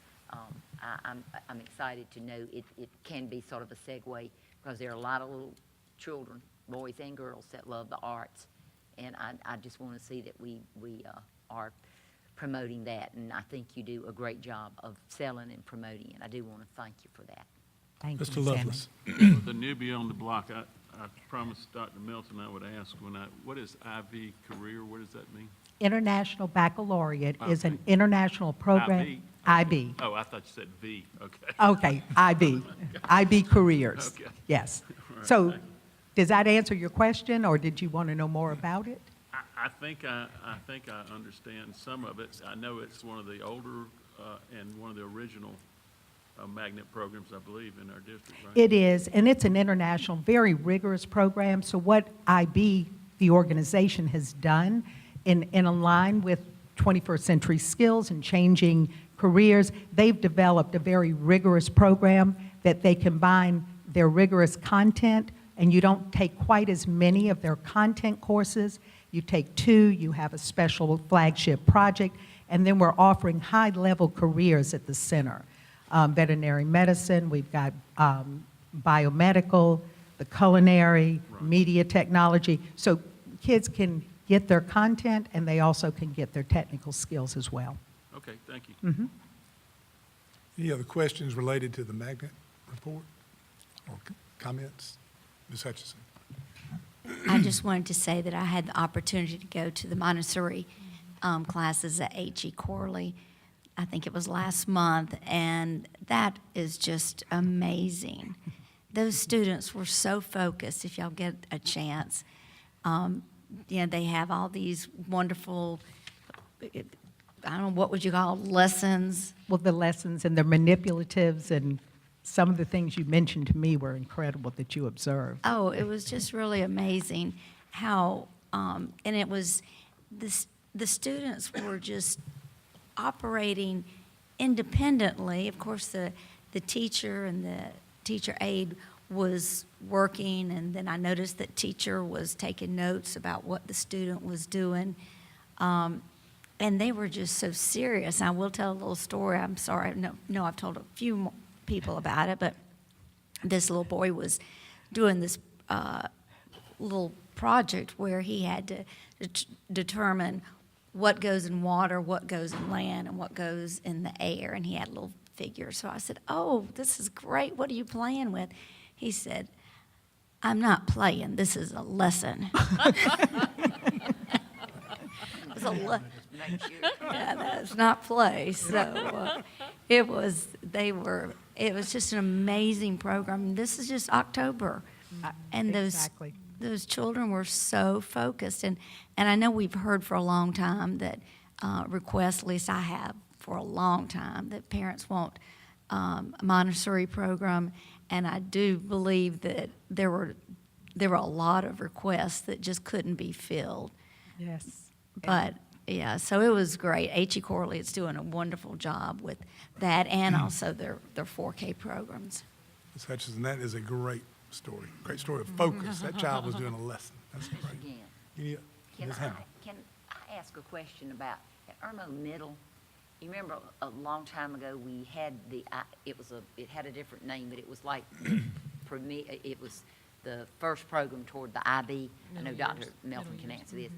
I'm excited to know it can be sort of a segue because there are a lot of little children, boys and girls, that love the arts, and I just want to see that we are promoting that, and I think you do a great job of selling and promoting it. I do want to thank you for that. Thank you, Mr. Ms. Hammond. Lovelace. The newbie on the block, I promised Dr. Milton I would ask what is IV career? What does that mean? International Baccalaureate is an Okay. international program. IB? IB. Oh, I thought you said V, okay. Okay, IB. IB careers. Okay. Yes. All right, So, thank you. does that answer your question, or did you want to know more about it? I think I understand some of it. I know it's one of the older and one of the original magnet programs, I believe, in our district, right? It is, and it's an international, very rigorous program. So what IB, the organization, has done in line with 21st century skills and changing careers, they've developed a very rigorous program that they combine their rigorous content, and you don't take quite as many of their content courses. You take 2, you have a special flagship project, and then we're offering high-level careers at the center. Veterinary medicine, we've got biomedical, the culinary, media technology. So kids can get their content, and they also can get their technical skills as well. Okay, thank you. Mm-hmm. Any other questions related to the magnet report or comments? Ms. Hutchison? I just wanted to say that I had the opportunity to go to the Montessori classes at H.E. Corley. I think it was last month, and that is just amazing. Those students were so focused, if y'all get a chance. They have all these wonderful, I don't know, what would you call lessons? Well, the lessons and the manipulatives and some of the things you mentioned to me were incredible that you observed. Oh, it was just really amazing how, and it was, the students were just operating independently. Of course, the teacher and the teacher aide was working, and then I noticed that teacher was taking notes about what the student was doing. And they were just so serious. I will tell a little story. I'm sorry. No, I've told a few people about it, but this little boy was doing this little project where he had to determine what goes in water, what goes in land, and what goes in the air, and he had little figures. So I said, "Oh, this is great. What are you playing with?" He said, "I'm not playing. This is a lesson." It was yeah, that's not play. So it was just an amazing program. This is just October, and Exactly. those children were so focused. And I know we've heard for a long time that requests, at least I have for a long time, that parents want a Montessori program, and I do believe that there were a lot of requests that just couldn't be filled. Yes. But, yeah, so it was great. H.E. Corley is doing a wonderful job with that and also their 4K programs. Ms. Hutchison, that is a great story of focus. That child was doing a lesson. That's great. Again, Ms. Hammond? can I ask a question about at Irmo Middle? You remember a long time ago we had it had a different name, but it was like it was the first program toward the IB. I know Dr. Melton can answer this.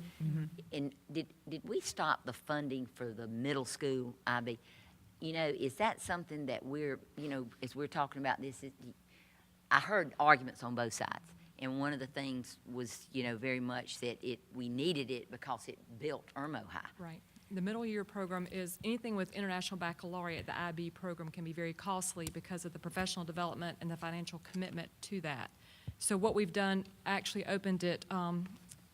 And did we stop the funding for the middle school IB? Is that something that we're, as we're talking about this, I heard arguments on both sides. And one of the things was, very much that we needed it because it built Irmo High. Right. The middle year program is, anything with International Baccalaureate, the IB program can be very costly because of the professional development and the financial commitment to that. So what we've done, actually opened it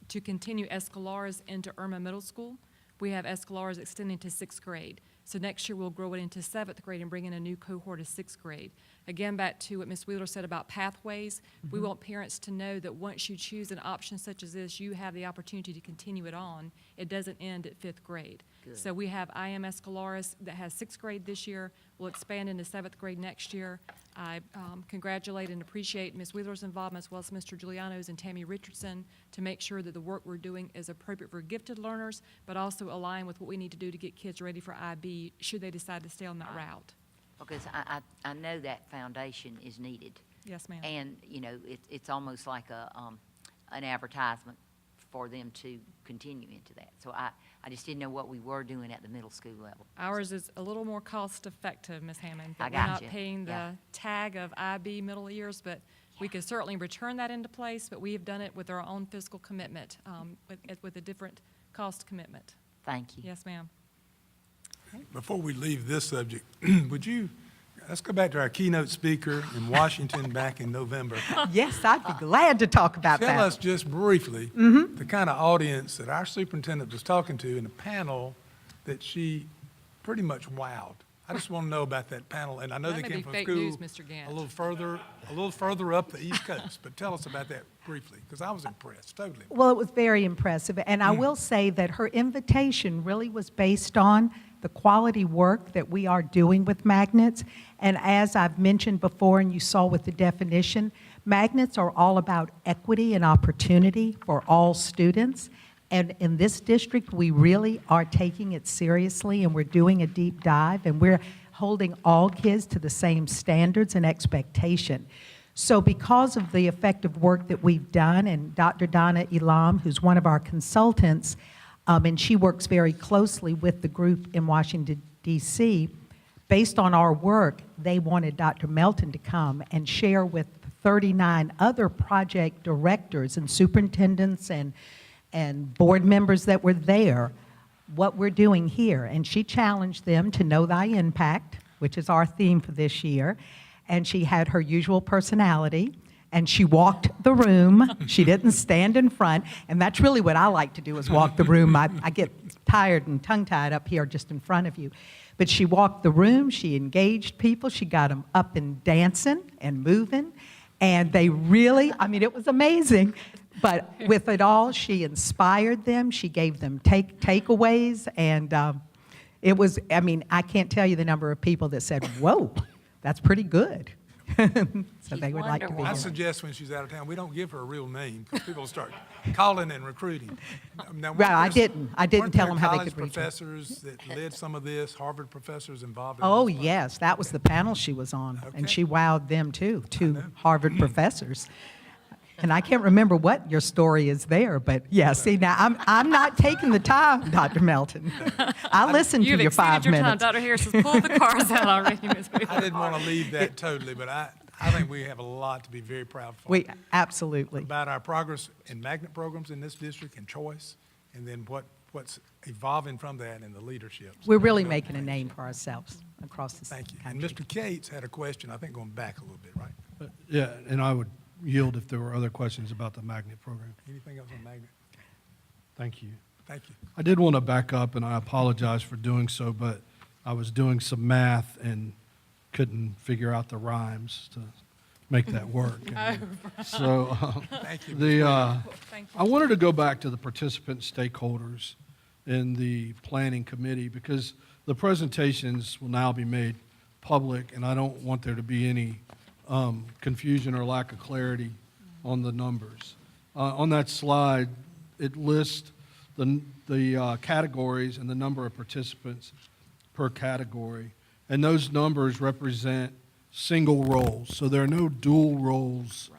to continue Escalares into Irma Middle School. We have Escalares extending to 6th grade. So next year, we'll grow it into 7th grade and bring in a new cohort of 6th grade. Again, back to what Ms. Wheeler said about pathways, we want parents to know that once you choose an option such as this, you have the opportunity to continue it on. It doesn't end at 5th grade. Good. So we have IM Escalares that has 6th grade this year. We'll expand into 7th grade next year. I congratulate and appreciate Ms. Wheeler's involvement, as well as Mr. Giuliano's and Tammy Richardson, to make sure that the work we're doing is appropriate for gifted learners, but also align with what we need to do to get kids ready for IB, should they decide to stay on that route. Because I know that foundation is needed. Yes, ma'am. And, it's almost like an advertisement for them to continue into that. So I just didn't know what we were doing at the middle school level. Ours is a little more cost-effective, Ms. Hammond. I But we're not gotcha. paying the Yeah. tag of IB middle years, but we could certainly return that into place, but we have done it with our own fiscal commitment, with a different cost commitment. Thank you. Yes, ma'am. Before we leave this subject, let's go back to our keynote speaker in Washington back in November. Yes, I'd be glad to talk about Tell that. us just briefly, the kind of audience that our superintendent was talking to in the panel that she pretty much wowed. I just want to know about that panel, and I know That they may came be from fake school news, Mr. Gant. a little further up the East Coast, but tell us about that briefly, because I was impressed, totally. Well, it was very impressive. And I will say that her invitation really was based on the quality work that we are doing with magnets. And as I've mentioned before, and you saw with the definition, magnets are all about equity and opportunity for all students. And in this district, we really are taking it seriously, and we're doing a deep dive, and we're holding all kids to the same standards and expectation. So because of the effective work that we've done, and Dr. Donna Elam, who's one of our consultants, and she works very closely with the group in Washington, D.C., based on our work, they wanted Dr. Melton to come and share with 39 other project directors and superintendents and board members that were there what we're doing here. And she challenged them to know thy impact, which is our theme for this year. And she had her usual personality, and she walked the room. She didn't stand in front, and that's really what I like to do, is walk the room. I get tired and tongue-tied up here just in front of you. But she walked the room, she engaged people, she got them up and dancing and moving, and they really, it was amazing. But with it all, she inspired them, she gave them takeaways, and it was, I can't tell you the number of people that said, whoa, that's pretty good. So they would like to be I here. suggest when she's out of town, we don't give her a real name, because people start calling and recruiting. Now, Right, I weren't there- didn't weren't tell there them how they college could reach her. professors that led some of this, Harvard professors involved in Oh, this? yes, that was the panel she was on, and Okay. she wowed them too, two Harvard professors. And I can't remember what your story is there, but yeah, see, now, I'm not taking the time, Dr. Melton. I listened to You've your 5 exceeded your time. minutes. Dr. Harris has pulled the cards out already, Ms. Wheeler. I didn't want to leave that totally, but I think we have a lot to be very proud for. Absolutely. About our progress in magnet programs in this district and choice, and then what's evolving from that in the leadership. We're really making a name for ourselves across the Thank you. And country. Mr. Cates had a question, I think going back a little bit, right? Yeah, and I would yield if there were other questions about the magnet program. Anything else on magnet? Thank you. Thank you. I did want to back up, and I apologize for doing so, but I was doing some math and couldn't figure out the rhymes to make that work. So Thank you. Thank you. I wanted to go back to the participant stakeholders in the planning committee, because the presentations will now be made public, and I don't want there to be any confusion or lack of clarity on the numbers. On that slide, it lists the categories and the number of participants per category, and those numbers represent single roles, so there are no dual roles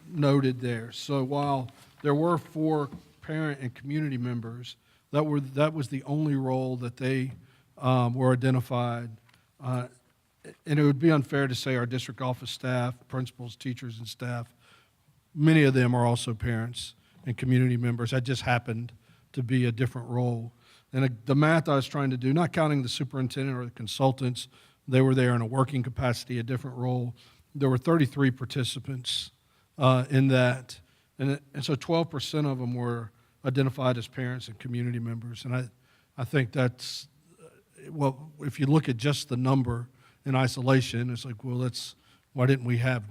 noted there. So while there were 4 parent and community members, that was the only role that they were identified. And it would be unfair to say our district office staff, principals, teachers, and staff many of them are also parents and community members. That just happened to be a different role. And the math I was trying to do, not counting the superintendent or the consultants, they were there in a working capacity, a different role. There were 33 participants in that. And so 12% of them were identified as parents and community members. And I think that's, well, if you look at just the number in isolation, it's like, well, why didn't we have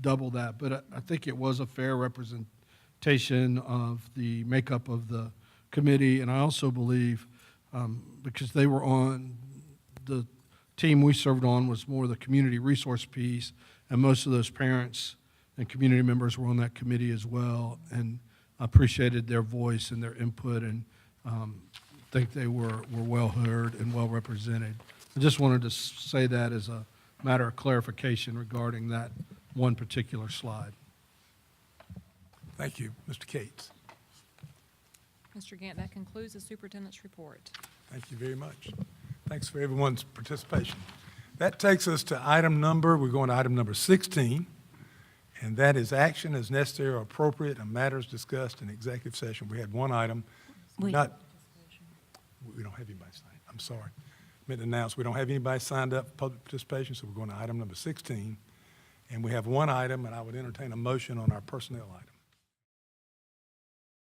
double that? But I think it was a fair representation of the makeup of the committee. And I also believe, because they were on, the team we served on was more the community resource piece, and most of those parents and community members were on that committee as well, and I appreciated their voice and their input, and think they were well heard and well represented. I just wanted to say that as a matter of clarification regarding that one particular slide. Thank you, Mr. Cates. Mr. Gant, that concludes the superintendent's report. Thank you very much. Thanks for everyone's participation. That takes us to we're going to item number 16, and that is action as necessary or appropriate on matters discussed in executive session. We had one item. We don't have anybody signed. I'm sorry. I meant to announce we don't have anybody signed up for public participation, so we're going to item number 16. And we have one item, and I would entertain a motion on our personnel item.